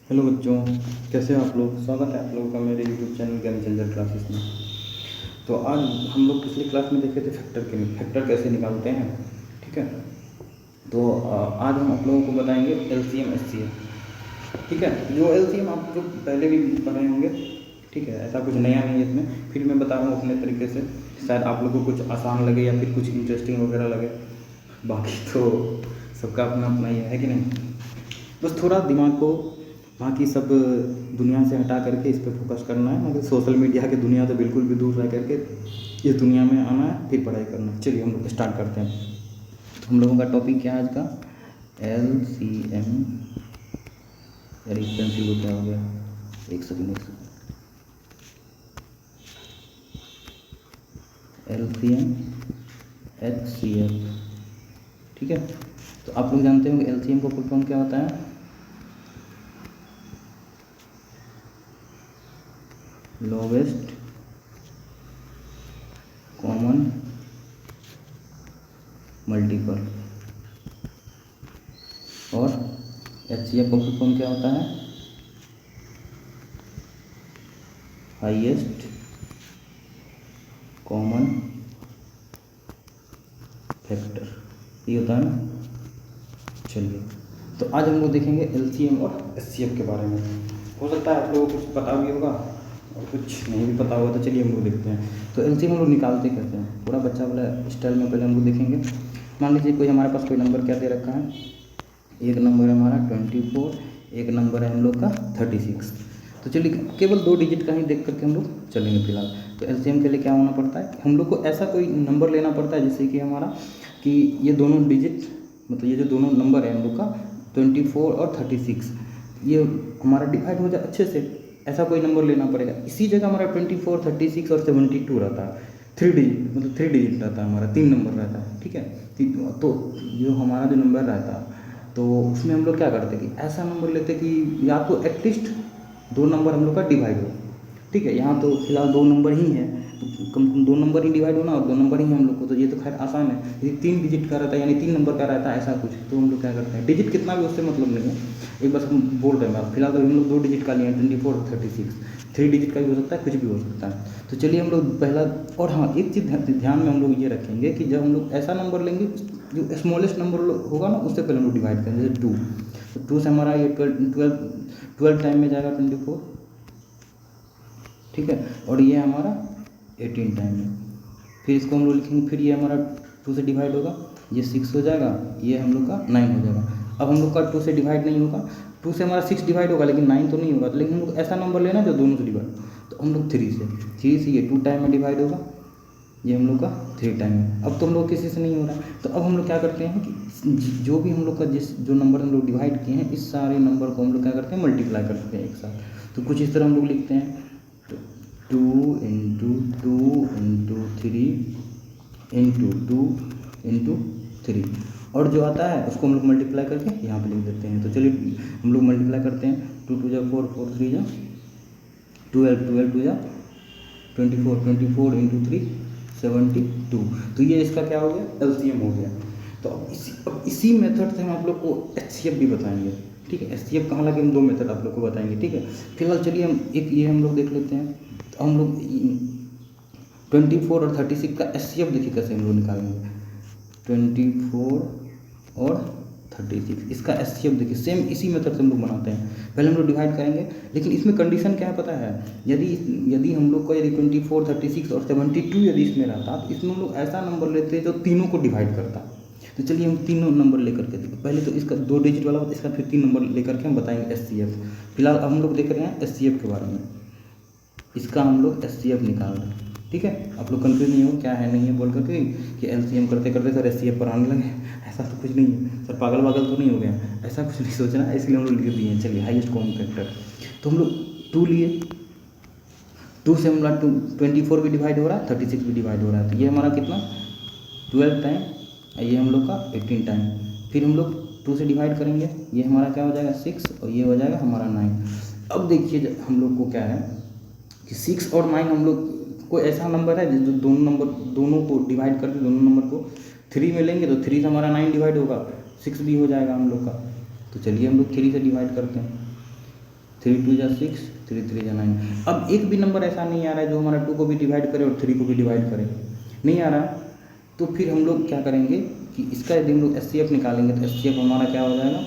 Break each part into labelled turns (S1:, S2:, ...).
S1: Hello बच्चों, कैसे हो आप लोग। स्वागत है आप लोगों का मेरे YouTube channel game changer classes में। तो आज हम लोग पिछली क्लास में देखे थे फैक्टर कैसे निकालते हैं। ठीक है, तो आज हम आप लोगों को बताएंगे एलसीएम एचसीएफ। ठीक है, जो एलसीएम आप लोग पहले भी पढ़े होंगे। ठीक है, ऐसा कुछ नया नहीं है इसमें, फिर मैं बता रहा हूँ अपने तरीके से। शायद आप लोगों को कुछ आसान लगे या फिर कुछ इंटरेस्टिंग वगैरह लगे। बाकी तो सबका अपना अपना ही है कि नहीं। बस थोड़ा दिमाग को बाकी सब दुनिया से हटा करके इस पर फोकस करना है। मगर सोशल मीडिया की दुनिया तो बिल्कुल भी दूर रह करके इस दुनिया में आना है, फिर पढ़ाई करना है। चलिए हम लोग स्टार्ट करते हैं। तो हम लोगों का टॉपिक क्या है आज का, LCM। यार इस पेंसिल को क्या हो गया, एक सेकंड। LCM HCF। ठीक है, तो आप लोग जानते होंगे LCM का फुल फॉर्म क्या होता है, लोवेस्ट कॉमन मल्टीपल। और HCF का फुल फॉर्म क्या होता है, हाईएस्ट कॉमन फैक्टर, ये होता है ना। चलिए, तो आज हम लोग देखेंगे LCM और HCF के बारे में। हो सकता है आप लोगों को कुछ पता भी होगा और कुछ नहीं भी पता होगा, तो चलिए हम लोग देखते हैं। तो LCM हम लोग निकालते कैसे हैं, थोड़ा बच्चा वाला स्टाइल में पहले हम लोग देखेंगे। मान लीजिए कोई हमारे पास कोई नंबर क्या दे रखा है, एक नंबर है हमारा 24, एक नंबर है हम लोग का 36। तो चलिए केवल 2 डिजिट का ही देख करके हम लोग चलेंगे फिलहाल। तो LCM के लिए क्या होना पड़ता है, हम लोग को ऐसा कोई नंबर लेना पड़ता है जिससे कि हमारा कि ये दोनों डिजिट, मतलब ये जो दोनों नंबर है हम लोग का 24 और 36, ये हमारा डिवाइड हो जाए अच्छे से। ऐसा कोई नंबर लेना पड़ेगा। इसी जगह हमारा 24, 36 और 72 रहता है। 3 डिजिट, मतलब 3 डिजिट रहता है हमारा, 3 नंबर रहता है। ठीक है, तो जो हमारा जो नंबर रहता है, तो उसमें हम लोग क्या करते कि ऐसा नंबर लेते कि या तो एटलीस्ट 2 नंबर हम लोग का डिवाइड हो। ठीक है, यहाँ तो फिलहाल 2 नंबर ही हैं, तो कम से कम 2 नंबर ही डिवाइड होना, और 2 नंबर ही हम लोग को, तो ये तो खैर आसान है। यदि 3 डिजिट का रहता है, यानी 3 नंबर का रहता है ऐसा कुछ, तो हम लोग क्या करते हैं, डिजिट कितना भी उससे मतलब नहीं है। एक बस हम बोल रहे हैं, फिलहाल तो हम लोग 2 डिजिट का लिए हैं, 24 और 36। 3 डिजिट का भी हो सकता है, कुछ भी हो सकता है। तो चलिए हम लोग पहला, और हाँ एक चीज़ ध्यान में हम लोग ये रखेंगे कि जब हम लोग ऐसा नंबर लेंगे, जो स्मॉलेस्ट नंबर होगा ना, उससे पहले हम लोग डिवाइड करेंगे। जैसे 2, तो 2 से हमारा ये 12 टाइम में जाएगा 24। ठीक है, और ये हमारा 18 टाइम में। फिर इसको हम लोग लिखेंगे, फिर ये हमारा 2 से डिवाइड होगा, ये 6 हो जाएगा, ये हम लोग का 9 हो जाएगा। अब हम लोग का 2 से डिवाइड नहीं होगा, 2 से हमारा 6 डिवाइड होगा लेकिन 9 तो नहीं होगा। तो लेकिन हम लोग ऐसा नंबर लेना जो दोनों से डिवाइड, तो हम लोग 3 से ये 2 टाइम में डिवाइड होगा, ये हम लोग का 3 टाइम में। अब तो हम लोग किसी से नहीं हो रहा है, तो अब हम लोग क्या करते हैं कि जो भी हम लोग का जो नंबर हम लोग डिवाइड किए हैं, इस सारे नंबर को हम लोग क्या करते हैं, मल्टीप्लाई करते हैं एक साथ। तो कुछ इस तरह हम लोग लिखते हैं, 2 इंटू 2 इंटू 3 इंटू 2 इंटू 3, और जो आता है उसको हम लोग मल्टीप्लाई करके यहाँ पे लिख देते हैं। तो चलिए हम लोग मल्टीप्लाई करते हैं, 2 2 जा 4, 4 3 जा 12, 12 2 जा 24, 24 इंटू 3 72। तो ये इसका क्या हो गया, LCM हो गया। तो अब इसी मेथड से हम आप लोग को HCF भी बताएंगे। ठीक है, HCF कहाँ लगे, हम 2 मेथड आप लोग को बताएंगे। ठीक है, फिलहाल चलिए हम एक ये हम लोग देख लेते हैं। तो हम लोग 24 और 36 का HCF देखिए कैसे हम लोग निकालेंगे। 24 और 36 इसका HCF देखिए, सेम इसी मेथड से हम लोग बनाते हैं। पहले हम लोग डिवाइड करेंगे, लेकिन इसमें कंडीशन क्या है पता है, यदि हम लोग को 24, 36 और 72 यदि इसमें रहता, तो इसमें हम लोग ऐसा नंबर लेते जो तीनों को डिवाइड करता। तो चलिए हम तीनों नंबर लेकर के देखिए, पहले तो इसका 2 डिजिट वाला होता है, इसका फिर 3 नंबर लेकर के हम बताएंगे HCF। फिलहाल हम लोग देख रहे हैं HCF के बारे में, इसका हम लोग HCF निकाल रहे हैं। ठीक है, आप लोग कंफ्यूज नहीं हो क्या है नहीं है बोल करके कि LCM करते करते सर HCF पर आने लगे। ऐसा तो कुछ नहीं है सर, पागल वागल तो नहीं हो गया, ऐसा कुछ नहीं सोचना, इसलिए हम लोग लिख दिए हैं। चलिए हाईएस्ट कॉमन फैक्टर, तो हम लोग 2 लिए, 2 से हमारा 24 भी डिवाइड हो रहा है, 36 भी डिवाइड हो रहा है। तो ये हमारा कितना 12 टाइम, ये हम लोग का 18 टाइम। फिर हम लोग 2 से डिवाइड करेंगे, ये हमारा क्या हो जाएगा 6, और ये हो जाएगा हमारा 9। अब देखिए हम लोग को क्या है कि 6 और 9 हम लोग को ऐसा नंबर है जो दोनों को डिवाइड करके, दोनों नंबर को 3 में लेंगे, तो 3 से हमारा 9 डिवाइड होगा, 6 भी हो जाएगा हम लोग का। तो चलिए हम लोग 3 से डिवाइड करते हैं, 3 2 जा 6, 3 3 जा 9। अब एक भी नंबर ऐसा नहीं आ रहा है जो हमारा 2 को भी डिवाइड करे और 3 को भी डिवाइड करे, नहीं आ रहा है। तो फिर हम लोग क्या करेंगे कि इसका यदि हम लोग एचसीएफ निकालेंगे तो एचसीएफ हमारा क्या हो जाएगा,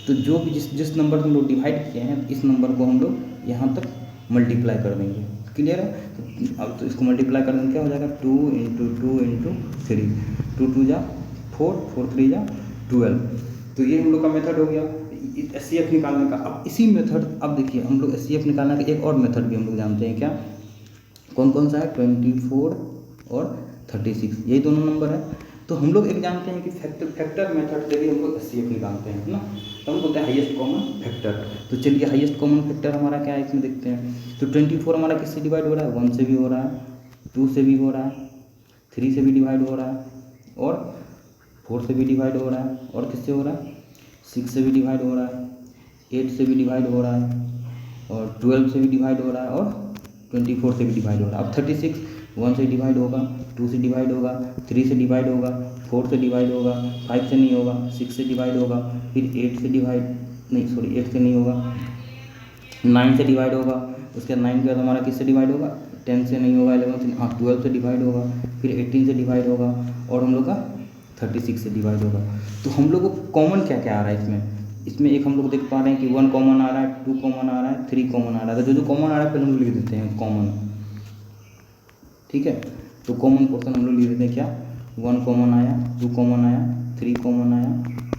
S1: तो जो भी जिस नंबर से हम लोग डिवाइड किए हैं इस नंबर को हम लोग यहाँ तक मल्टीप्लाई कर देंगे। क्लियर है? तो अब तो इसको मल्टीप्लाई कर देंगे क्या हो जाएगा, 2 × 2 × 3, 2 2 जा 4, 4 3 जा 12। तो ये हम लोग का मेथड हो गया एचसीएफ निकालने का। अब इसी मेथड, अब देखिए हम लोग एचसीएफ निकालने का एक और मेथड भी हम लोग जानते हैं, क्या कौन कौन सा है, 24 और 36, यही दोनों नंबर है। तो हम लोग एक जानते हैं कि फैक्टर मेथड से भी हम लोग एचसीएफ निकालते हैं, है ना। तो हम बोलते हैं हाईएस्ट कॉमन फैक्टर। तो चलिए हाईएस्ट कॉमन फैक्टर हमारा क्या है इसमें देखते हैं। तो 24 हमारा किससे डिवाइड हो रहा है, 1 से भी हो रहा है, 2 से भी हो रहा है, 3 से भी डिवाइड हो रहा है, और 4 से भी डिवाइड हो रहा है, और किससे हो रहा है, 6 से भी डिवाइड हो रहा है, 8 से भी डिवाइड हो रहा है, और 12 से भी डिवाइड हो रहा है, और 24 से भी डिवाइड हो रहा है। अब 36 1 से डिवाइड होगा, 2 से डिवाइड होगा, 3 से डिवाइड होगा, 4 से डिवाइड होगा, 5 से नहीं होगा, 6 से डिवाइड होगा, फिर 8 से डिवाइड नहीं, सॉरी 8 से नहीं होगा, 9 से डिवाइड होगा, उसके बाद 9 के बाद हमारा किससे डिवाइड होगा, 10 से नहीं होगा, 11 से, हाँ 12 से डिवाइड होगा, फिर 18 से डिवाइड होगा, और हम लोग का 36 से डिवाइड होगा। तो हम लोग को कॉमन क्या क्या आ रहा है इसमें एक हम लोग देख पा रहे हैं कि 1 कॉमन आ रहा है, 2 कॉमन आ रहा है, 3 कॉमन आ रहा है। तो जो कॉमन आ रहा है पहले हम लोग लिख देते हैं कॉमन, ठीक है। तो कॉमन पोर्शन हम लोग लिख देते हैं क्या, 1 कॉमन आया, 2 कॉमन आया, 3 कॉमन आया,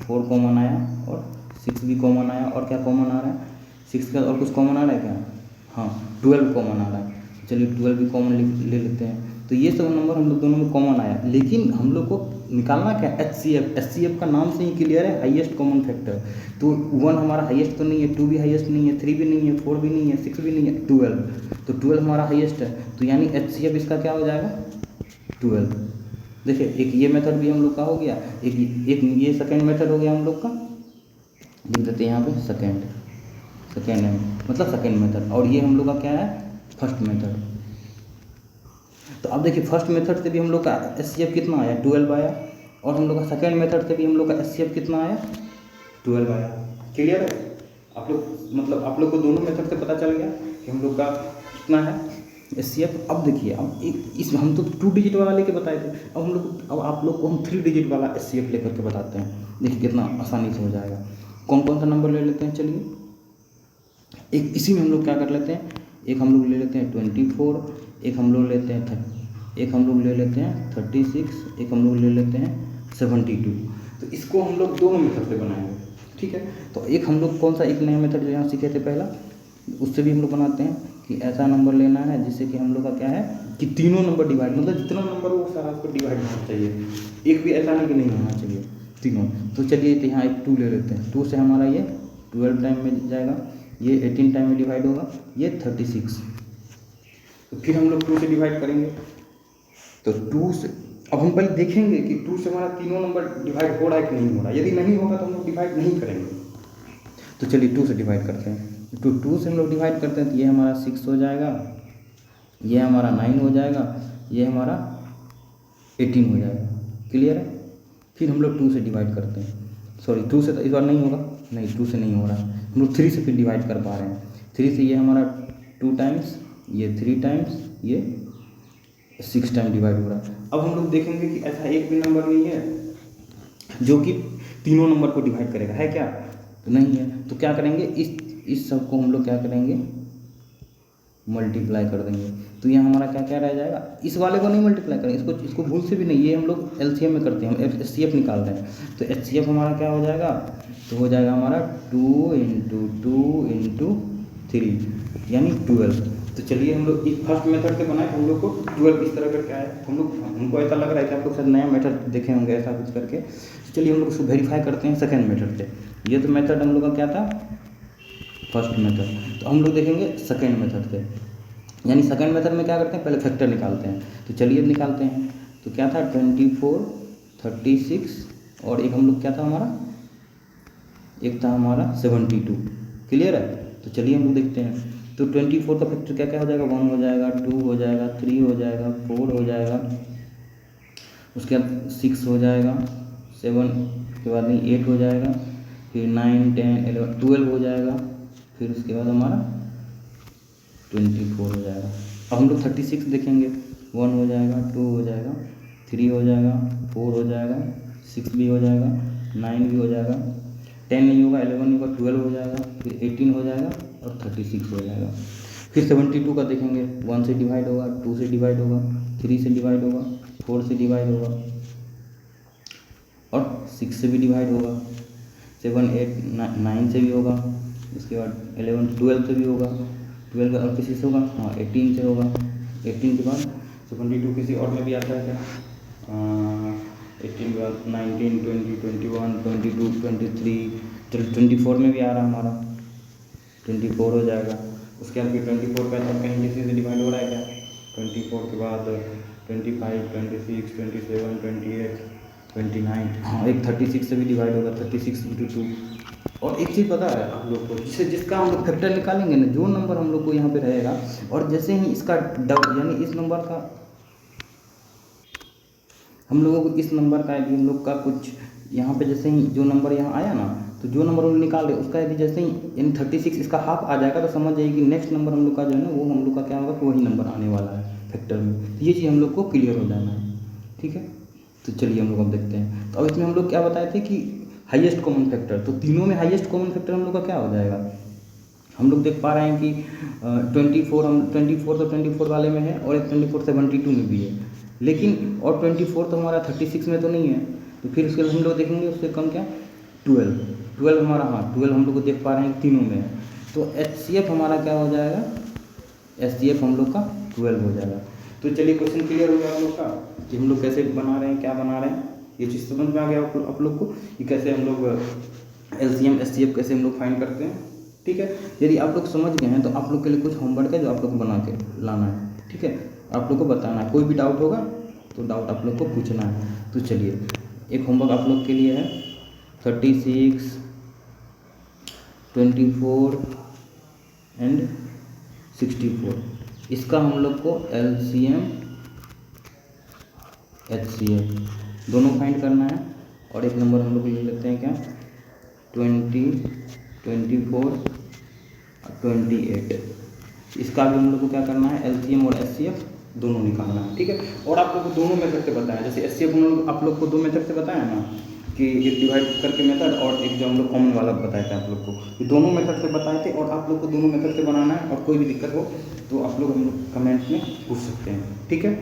S1: 4 कॉमन आया, और 6 भी कॉमन आया, और क्या कॉमन आ रहा है 6 का, और कुछ कॉमन आ रहा है क्या, हाँ 12 कॉमन आ रहा है। चलिए 12 भी कॉमन ले लेते हैं। तो ये सब नंबर हम लोग दोनों में कॉमन आया, लेकिन हम लोग को निकालना क्या, एचसीएफ का नाम से ही क्लियर है, हाईएस्ट कॉमन फैक्टर। तो 1 हमारा हाईएस्ट तो नहीं है, 2 भी हाईएस्ट नहीं है, 3 भी नहीं है, 4 भी नहीं है, 6 भी नहीं है, 12। तो 12 हमारा हाईएस्ट है, तो यानी एचसीएफ इसका क्या हो जाएगा 12। देखिए एक ये मेथड भी हम लोग का हो गया, एक ये सेकेंड मेथड हो गया हम लोग का, लिख देते हैं यहाँ पे सेकेंड है मतलब सेकेंड मेथड, और ये हम लोग का क्या है फर्स्ट मेथड। तो अब देखिए फर्स्ट मेथड से भी हम लोग का एचसीएफ कितना आया 12 आया, और हम लोग का सेकेंड मेथड से भी हम लोग का एचसीएफ कितना आया 12 आया। क्लियर है? आप लोग को दोनों मेथड से पता चल गया कि हम लोग का कितना है एचसीएफ। अब देखिए अब इस हम तो 2 डिजिट वाला लेके बताए थे, अब आप लोग को हम 3 डिजिट वाला एचसीएफ लेकर के बताते हैं। देखिए कितना आसानी से हो जाएगा। कौन कौन सा नंबर ले लेते हैं, चलिए एक इसी में हम लोग क्या कर लेते हैं, एक हम लोग ले लेते हैं 24, एक हम लोग लेते हैं 36, एक हम लोग ले लेते हैं 72। तो इसको हम लोग दोनों मेथड से बनाएंगे, ठीक है। तो एक हम लोग कौन सा एक नया मेथड जो यहाँ सीखे थे पहला, उससे भी हम लोग बनाते हैं कि ऐसा नंबर लेना है जिससे कि हम लोग का क्या है कि तीनों नंबर डिवाइड, मतलब जितना नंबर हो वो सारा आपको डिवाइड होना चाहिए, एक भी ऐसा नहीं कि नहीं होना चाहिए, तीनों। तो चलिए तो यहाँ एक 2 ले लेते हैं, 2 से हमारा ये 12 टाइम में जाएगा, ये 18 टाइम में डिवाइड होगा, ये 36। तो फिर हम लोग 2 से डिवाइड करेंगे। तो 2 से अब हम पहले देखेंगे कि 2 से हमारा तीनों नंबर डिवाइड हो रहा है कि नहीं हो रहा है। यदि नहीं होगा तो हम लोग डिवाइड नहीं करेंगे। तो चलिए 2 से डिवाइड करते हैं। तो 2 से हम लोग डिवाइड करते हैं तो ये हमारा 6 हो जाएगा, ये हमारा 9 हो जाएगा, ये हमारा 18 हो जाएगा। क्लियर है? फिर हम लोग 2 से डिवाइड करते हैं, सॉरी 2 से तो इस बार नहीं होगा, नहीं 2 से नहीं हो रहा, हम लोग 3 से फिर डिवाइड कर पा रहे हैं। 3 से ये हमारा 2 टाइम्स, ये 3 टाइम्स, ये 6 टाइम डिवाइड हो रहा है। अब हम लोग देखेंगे कि ऐसा एक भी नंबर नहीं है जो कि तीनों नंबर को डिवाइड करेगा, है क्या? तो नहीं है। तो क्या करेंगे, इस सब को हम लोग क्या करेंगे, मल्टीप्लाई कर देंगे। तो यहाँ हमारा क्या क्या रह जाएगा, इस वाले को नहीं मल्टीप्लाई करेंगे, इसको भूल से भी नहीं, ये हम लोग एलसीएम में करते हैं, हम एचसीएफ निकाल रहे हैं। तो एचसीएफ हमारा क्या हो जाएगा, तो हो जाएगा हमारा 2 × 2 × 3 यानी 12। तो चलिए हम लोग इस फर्स्ट मेथड से बनाए, हम लोग को 12 इस तरह करके आया। हमको ऐसा लग रहा है कि आप लोग शायद नया मेथड देखे होंगे ऐसा कुछ करके। तो चलिए हम लोग उसको वेरीफाई करते हैं सेकेंड मेथड से। ये तो मेथड हम लोग का क्या था, फर्स्ट मेथड। तो हम लोग देखेंगे सेकेंड मेथड से, यानी सेकेंड मेथड में क्या करते हैं, पहले फैक्टर निकालते हैं। तो चलिए अब निकालते हैं। तो क्या था 24, 36, और एक हम लोग क्या था हमारा, एक था हमारा 72। क्लियर है? तो चलिए हम लोग देखते हैं। तो 24 का फैक्टर क्या क्या हो जाएगा, 1 हो जाएगा, 2 हो जाएगा, 3 हो जाएगा, 4 हो जाएगा, उसके बाद 6 हो जाएगा, 7 के बाद नहीं 8 हो जाएगा, फिर 9, 10, 11, 12 हो जाएगा, फिर उसके बाद हमारा 24 हो जाएगा। अब हम लोग 36 देखेंगे, 1 हो जाएगा, 2 हो जाएगा, 3 हो जाएगा, 4 हो जाएगा, 6 भी हो जाएगा, 9 भी हो जाएगा, 10 नहीं होगा, 11 नहीं होगा, 12 हो जाएगा, फिर 18 हो जाएगा और 36 हो जाएगा। फिर 72 का देखेंगे, 1 से डिवाइड होगा, 2 से डिवाइड होगा, 3 से डिवाइड होगा, 4 से डिवाइड होगा और 6 से भी डिवाइड होगा, 7 8 9 से भी होगा, उसके बाद 11 12 से भी होगा, 12 और किसी से होगा, हाँ 18 से होगा, 18 के बाद 72 किसी और में भी आता है क्या, 18 के बाद 19 20 21 22 23 24 में भी आ रहा है हमारा, 24 हो जाएगा। उसके बाद फिर 24 का तो कहीं किसी से डिवाइड हो रहा है क्या, 24 के बाद 25 26 27 28 29, हाँ एक 36 से भी डिवाइड होगा, 36 × 2। और एक चीज़ पता है आप लोग को, जिसका हम लोग फैक्टर निकालेंगे ना, जो नंबर हम लोग को यहाँ पे रहेगा और जैसे ही इसका यानी इस नंबर का हम लोगों को इस नंबर का यदि हम लोग का कुछ यहाँ पे जैसे ही जो नंबर यहाँ आया ना, तो जो नंबर हम लोग निकाल रहे उसका यदि जैसे ही यानी 36 इसका हाफ आ जाएगा तो समझ जाइए कि नेक्स्ट नंबर हम लोग का जो है ना वो हम लोग का क्या होगा कि वही नंबर आने वाला है फैक्टर में। तो ये चीज़ हम लोग को क्लियर हो जाना है, ठीक है। तो चलिए हम लोग अब देखते हैं। तो अब इसमें हम लोग क्या बताए थे कि हाईएस्ट कॉमन फैक्टर, तो तीनों में हाईएस्ट कॉमन फैक्टर हम लोग का क्या हो जाएगा, हम लोग देख पा रहे हैं कि 24 तो 24 वाले में है और एक 24 72 में भी है, लेकिन और 24 तो हमारा 36 में तो नहीं है। तो फिर उसके हम लोग देखेंगे उससे कम क्या 12 हमारा, हाँ 12 हम लोग को देख पा रहे हैं तीनों में है। तो HCF हमारा क्या हो जाएगा, HCF हम लोग का 12 हो जाएगा। तो चलिए क्वेश्चन क्लियर हो गया हम लोग का कि हम लोग कैसे बना रहे हैं, क्या बना रहे हैं, ये चीज़ समझ में आ गया आप लोग को कि कैसे हम लोग LCM HCF कैसे हम लोग फाइंड करते हैं, ठीक है। यदि आप लोग समझ गए हैं तो आप लोग के लिए कुछ होमवर्क है जो आप लोग को बना के लाना है, ठीक है। आप लोग को बताना है, कोई भी डाउट होगा तो डाउट आप लोग को पूछना है। तो चलिए एक होमवर्क आप लोग के लिए है 36 24 एंड 64, इसका हम लोग को LCM HCF दोनों फाइंड करना है। और एक नंबर हम लोग ले लेते हैं क्या 20 24 28, इसका भी हम लोग को क्या करना है LCM और HCF दोनों निकालना है, ठीक है। और आप लोग को दोनों मेथड से बताया, जैसे HCF हम लोग आप लोग को 2 मेथड से बताया ना कि एक डिवाइड करके मेथड और एक जो हम लोग कॉमन वाला बताए थे आप लोग को, ये दोनों मेथड से बताए थे और आप लोग को दोनों मेथड से बनाना है। और कोई भी दिक्कत हो तो आप लोग हम लोग कमेंट में पूछ सकते हैं, ठीक है।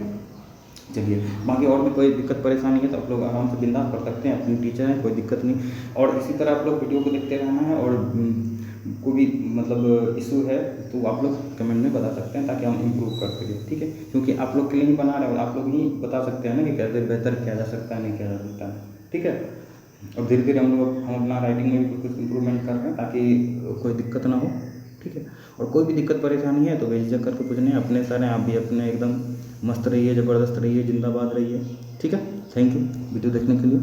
S1: चलिए बाकी और भी कोई दिक्कत परेशानी है तो आप लोग आराम से बिंदास कर सकते हैं, अपनी टीचर है कोई दिक्कत नहीं। और इसी तरह आप लोग वीडियो को देखते रहना है और कोई भी मतलब इशू है तो आप लोग कमेंट में बता सकते हैं ताकि हम इम्प्रूव कर सकें, ठीक है। क्योंकि आप लोग के लिए ही बना रहे हैं और आप लोग ही बता सकते हैं ना कि कैसे बेहतर किया जा सकता है, नहीं किया जा सकता है, ठीक है। और धीरे धीरे हम अपना राइटिंग में भी कुछ इम्प्रूवमेंट कर रहे हैं ताकि कोई दिक्कत ना हो, ठीक है। और कोई भी दिक्कत परेशानी है तो बेझिझक करके पूछने हैं, अपने सर हैं आप भी अपने एकदम मस्त रहिए, ज़बरदस्त रहिए, जिंदाबाद रहिए, ठीक है। थैंक यू वीडियो देखने के लिए।